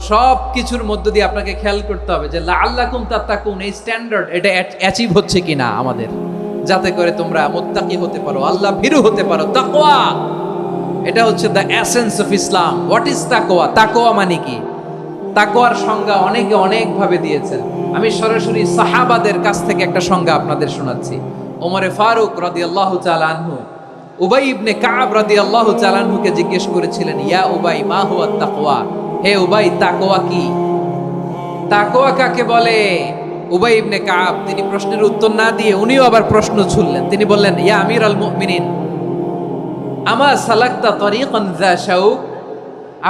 সব কিছুর মধ্য দিয়ে আপনাকে খেয়াল করতে হবে যে লাআল্লাকুম তাত্তাকুন, এই স্ট্যান্ডার্ড এটা অ্যাচিভ হচ্ছে কিনা আমাদের, যাতে করে তোমরা মুত্তাকি হতে পারো, আল্লাহ ভীরু হতে পারো। তাকওয়া, এটা হচ্ছে the essence of Islam. What is তাকওয়া? তাকওয়া মানে কি? তাকওয়ার সংজ্ঞা অনেকে অনেক ভাবে দিয়েছেন। আমি সরাসরি সাহাবাদের কাছ থেকে একটা সংজ্ঞা আপনাদের শোনাচ্ছি। ওমরে ফারুক রাদিয়াল্লাহু তাআলা আনহু উবাই ইবনে কাব রাদিয়াল্লাহু তাআলা আনহুকে জিজ্ঞেস করেছিলেন, ইয়া উবাই মা হুয়া তাকওয়া, হে উবাই তাকওয়া কি? তাকওয়া কাকে বলে? উবাই ইবনে কাব তিনি প্রশ্নের উত্তর না দিয়ে উনিও আবার প্রশ্ন ছুড়লেন। তিনি বললেন, ইয়া আমিরাল মুমিনিন, আমা সালাকতা তরিকান যা শাউক,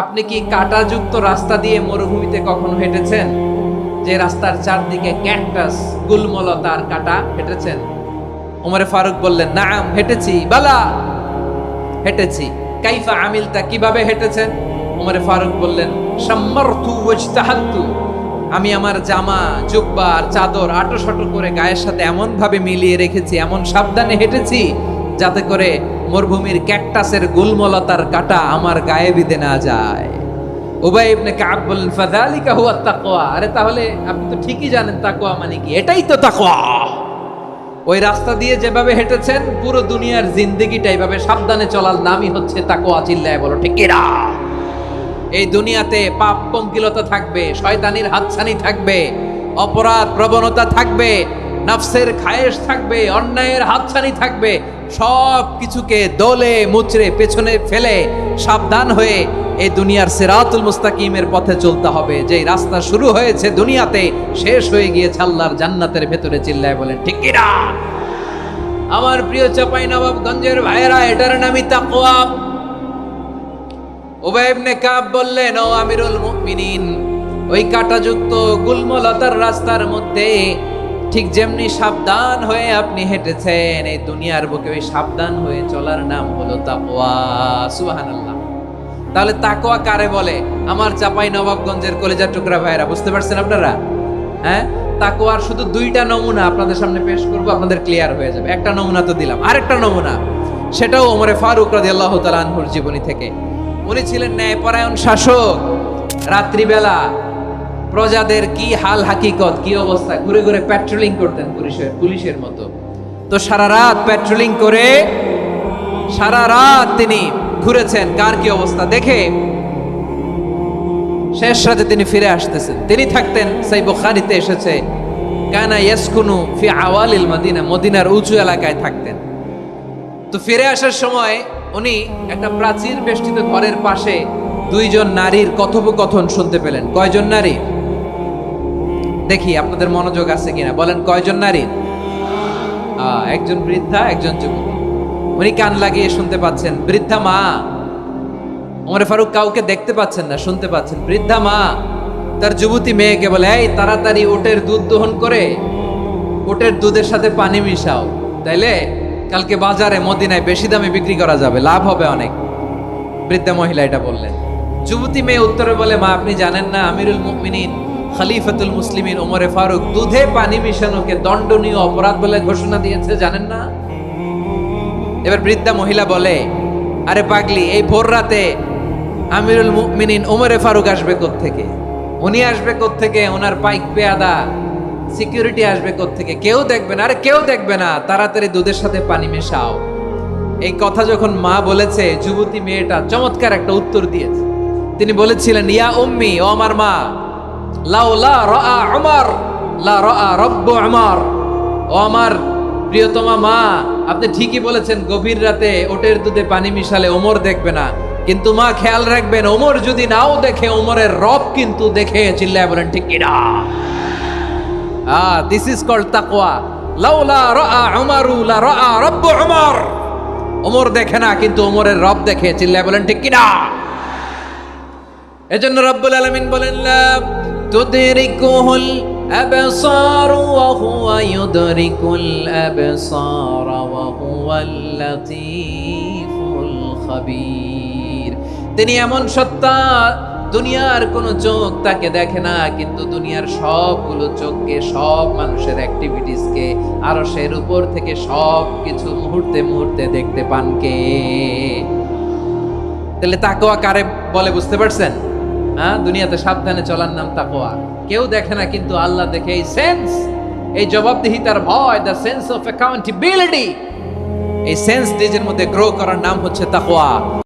আপনি কি কাঁটাযুক্ত রাস্তা দিয়ে মরুভূমিতে কখনো হেঁটেছেন? যে রাস্তার চারদিকে ক্যাকটাস, গুলমলতার কাঁটা, হেঁটেছেন? ওমরে ফারুক বললেন, নাম হেঁটেছি, বালা হেঁটেছি। কাইফা আমিলতা, কিভাবে হেঁটেছেন? ওমরে ফারুক বললেন, শাম্মারতু ওয়াজতাহাদতু, আমি আমার জামা, জুব্বা আর চাদর আঁটো-শাটো করে গায়ের সাথে এমন ভাবে মিলিয়ে রেখেছি, এমন সাবধানে হেঁটেছি যাতে করে মরুভূমির ক্যাকটাসের গুলমলতার কাঁটা আমার গায়ে বিঁধে না যায়। উবাই ইবনে কাব বললেন, ফাযালিকা হুয়া তাকওয়া, আরে তাহলে আপনি তো ঠিকই জানেন তাকওয়া মানে কি, এটাই তো তাকওয়া। ওই রাস্তা দিয়ে যেভাবে হেঁটেছেন, পুরো দুনিয়ার জিন্দেগিটা এইভাবে সাবধানে চলার নামই হচ্ছে তাকওয়া। চিল্লায় বলো ঠিক কিনা? এই দুনিয়াতে পাপ পঙ্কিলতা থাকবে, শয়তানির হাতছানি থাকবে, অপরাধ প্রবণতা থাকবে, নফসের খায়েশ থাকবে, অন্যায়ের হাতছানি থাকবে। সব কিছুকে দলে মুচড়ে পেছনে ফেলে সাবধান হয়ে এই দুনিয়ার সিরাতুল মুস্তাকিমের পথে চলতে হবে। যেই রাস্তা শুরু হয়েছে দুনিয়াতে, শেষ হয়ে গিয়েছে আল্লাহর জান্নাতের ভেতরে। চিল্লায় বলেন ঠিক কিনা? আমার প্রিয় চাঁপাইনবাবগঞ্জের ভাইয়েরা, এটার নামই তাকওয়া। উবাই ইবনে কাব বললেন, ও আমিরুল মুমিনিন, ওই কাঁটাযুক্ত গুলমলতার রাস্তার মধ্যে ঠিক যেমনি সাবধান হয়ে আপনি হেঁটেছেন, এই দুনিয়ার বুকে ওই সাবধান হয়ে চলার নাম হলো তাকওয়া। সুবহানাল্লাহ। তাহলে তাকওয়া কারে বলে? আমার চাঁপাইনবাবগঞ্জের কলেজার টুকরা ভাইয়েরা, বুঝতে পারছেন আপনারা? হ্যাঁ, তাকওয়ার শুধু দুইটা নমুনা আপনাদের সামনে পেশ করব, আপনাদের ক্লিয়ার হয়ে যাবে। একটা নমুনা তো দিলাম, আরেকটা নমুনা, সেটাও ওমরে ফারুক রাদিয়াল্লাহু তাআলা আনহুর জীবনী থেকে। উনি ছিলেন ন্যায়পরায়ণ শাসক। রাত্রিবেলা প্রজাদের কি হাল হাকিকত, কি অবস্থা, ঘুরে ঘুরে প্যাট্রোলিং করতেন পুলিশের মতো। তো সারা রাত প্যাট্রোলিং করে সারা রাত তিনি ঘুরেছেন কার কি অবস্থা দেখে। শেষ রাতে তিনি ফিরে আসতেছেন। তিনি থাকতেন, সেই বুখারীতে এসেছে, কানা ইয়াসকুনু ফি আওয়ালিল মদিনা, মদিনার উঁচু এলাকায় থাকতেন। তো ফিরে আসার সময় উনি একটা প্রাচীর বেষ্টিত ঘরের পাশে দুইজন নারীর কথোপকথন শুনতে পেলেন। কয়জন নারী? দেখি আপনাদের মনোযোগ আছে কিনা, বলেন কয়জন নারী? একজন বৃদ্ধা, একজন যুবতী। উনি কান লাগিয়ে শুনতে পাচ্ছেন। বৃদ্ধা মা, ওমরে ফারুক কাউকে দেখতে পাচ্ছেন না, শুনতে পাচ্ছেন। বৃদ্ধা মা তার যুবতী মেয়েকে বলে, এই তাড়াতাড়ি উটের দুধ দহন করে উটের দুধের সাথে পানি মিশাও, তাইলে কালকে বাজারে মদিনায় বেশি দামে বিক্রি করা যাবে, লাভ হবে অনেক। বৃদ্ধা মহিলা এটা বললেন। যুবতী মেয়ে উত্তরে বলে, মা আপনি জানেন না, আমিরুল মুমিনিন খলিফাতুল মুসলিমিন ওমরে ফারুক দুধে পানি মিশানোকে দণ্ডনীয় অপরাধ বলে ঘোষণা দিয়েছে, জানেন না? এবার বৃদ্ধা মহিলা বলে, আরে পাগলি, এই ভোর রাতে আমিরুল মুমিনিন ওমরে ফারুক আসবে কোত্থেকে? উনি আসবে কোত্থেকে? ওনার পাইক পেয়াদা সিকিউরিটি আসবে কোত্থেকে? কেউ দেখবে না। আরে কেউ দেখবে না, তাড়াতাড়ি দুধের সাথে পানি মেশাও। এই কথা যখন মা বলেছে, যুবতী মেয়েটা চমৎকার একটা উত্তর দিয়েছে। তিনি বলেছিলেন, ইয়া উম্মি, ও আমার মা, লাউলা রাআ উমর লা রাআ রব্বু উমর, ও আমার প্রিয়তমা মা, আপনি ঠিকই বলেছেন, গভীর রাতে ওটের দুধে পানি মিশালে ওমর দেখবে না, কিন্তু মা খেয়াল রাখবেন, ওমর যদি নাও দেখে, ওমরের রব কিন্তু দেখে। চিল্লায় বলেন ঠিক কিনা? দিস ইজ কল্ড তাকওয়া। লাউলা রাআ উমরু লা রাআ রব্বু উমর, ওমর দেখে না কিন্তু ওমরের রব দেখে। চিল্লায় বলেন ঠিক কিনা? এজন্য রব্বুল আলামিন বলেন, লা তুদরিকুহুল আবসার ওয়া হুয়া ইউদরিকুল আবসার ওয়া হুয়াল লাতীফুল খাবীর। তিনি এমন সত্তা, দুনিয়ার কোন চোখ তাকে দেখে না, কিন্তু দুনিয়ার সবগুলো চোখকে, সব মানুষের অ্যাক্টিভিটিসকে আরশের উপর থেকে সব কিছু মুহূর্তে মুহূর্তে দেখতে পান কে? তাহলে তাকওয়া কারে বলে বুঝতে পারছেন? হ্যাঁ, দুনিয়াতে সাবধানে চলার নাম তাকওয়া। কেউ দেখে না, কিন্তু আল্লাহ দেখে। এই সেন্স, এই জবাবদিহিতার ভয়, দ্য সেন্স অফ অ্যাকাউন্টেবিলিটি, এই সেন্স নিজের মধ্যে গ্রো করার নাম হচ্ছে তাকওয়া।